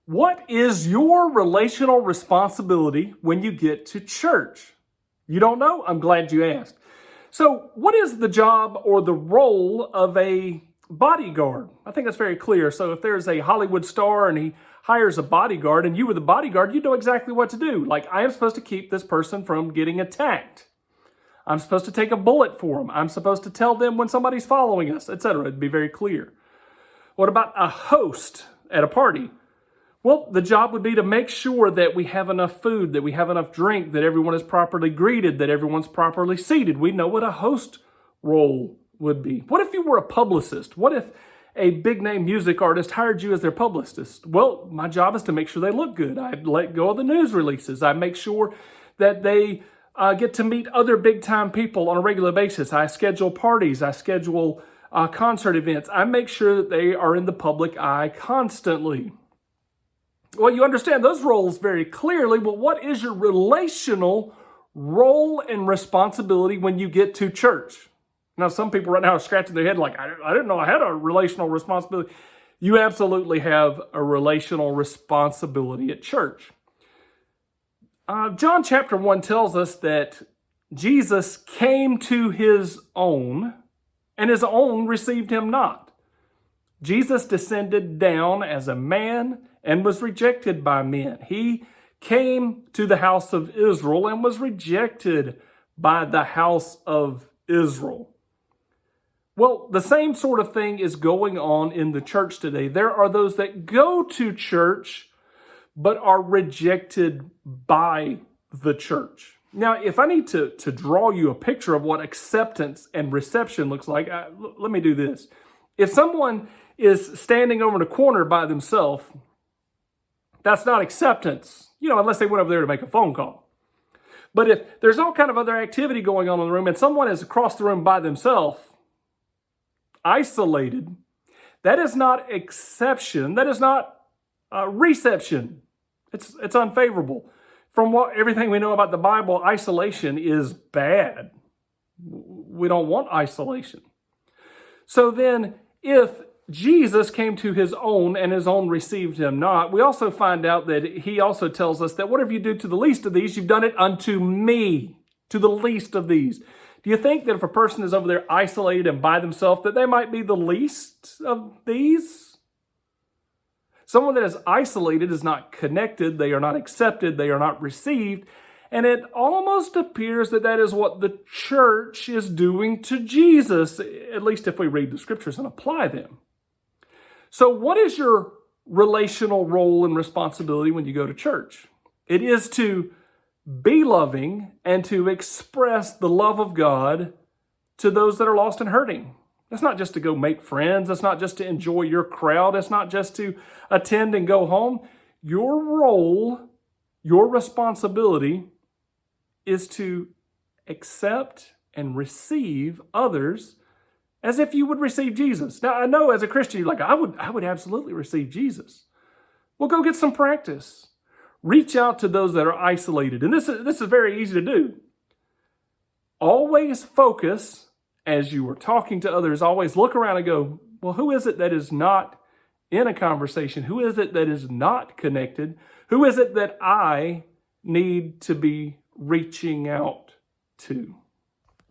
What is your relational responsibility when you get to church? You don't know? I'm glad you asked. So, what is the job or the role of a bodyguard? I think that's very clear. So, if there's a Hollywood star and he hires a bodyguard and you were the bodyguard, you know exactly what to do. Like, I am supposed to keep this person from getting attacked. I'm supposed to take a bullet for them. I'm supposed to tell them when somebody's following us, etc. It'd be very clear. What about a host at a party? Well, the job would be to make sure that we have enough food, that we have enough drink, that everyone is properly greeted, that everyone's properly seated. We know what a host role would be. What if you were a publicist? What if a big-name music artist hired you as their publicist? Well, my job is to make sure they look good. I let go of the news releases. I make sure that they get to meet other big-time people on a regular basis. I schedule parties. I schedule concert events. I make sure that they are in the public eye constantly. Well, you understand those roles very clearly. Well, what is your relational role and responsibility when you get to church? Now, some people right now are scratching their head like, I didn't know I had a relational responsibility. You absolutely have a relational responsibility at church. John chapter 1 tells us that Jesus came to his own, and his own received him not. Jesus descended down as a man and was rejected by men. He came to the house of Israel and was rejected by the house of Israel. Well, the same sort of thing is going on in the church today. There are those that go to church but are rejected by the church. Now, if I need to draw you a picture of what acceptance and reception looks like, let me do this. If someone is standing over in a corner by themselves, that's not acceptance, unless they went over there to make a phone call. But if there's all kind of other activity going on in the room and someone is across the room by themselves, isolated, that is not exception. That is not reception. It's unfavorable. From everything we know about the Bible, isolation is bad. We don't want isolation. So then, if Jesus came to his own and his own received him not, we also find out that he also tells us that whatever you do to the least of these, you've done it unto me, to the least of these. Do you think that if a person is over there isolated and by themselves, that they might be the least of these? Someone that is isolated is not connected, they are not accepted, they are not received, and it almost appears that that is what the church is doing to Jesus, at least if we read the scriptures and apply them. So what is your relational role and responsibility when you go to church? It is to be loving and to express the love of God to those that are lost and hurting. It's not just to go make friends. It's not just to enjoy your crowd. It's not just to attend and go home. Your role, your responsibility is to accept and receive others as if you would receive Jesus. Now, I know as a Christian, you're like, I would absolutely receive Jesus. Well, go get some practice. Reach out to those that are isolated. And this is very easy to do. Always focus, as you are talking to others, always look around and go, well, who is it that is not in a conversation? Who is it that is not connected? Who is it that I need to be reaching out to?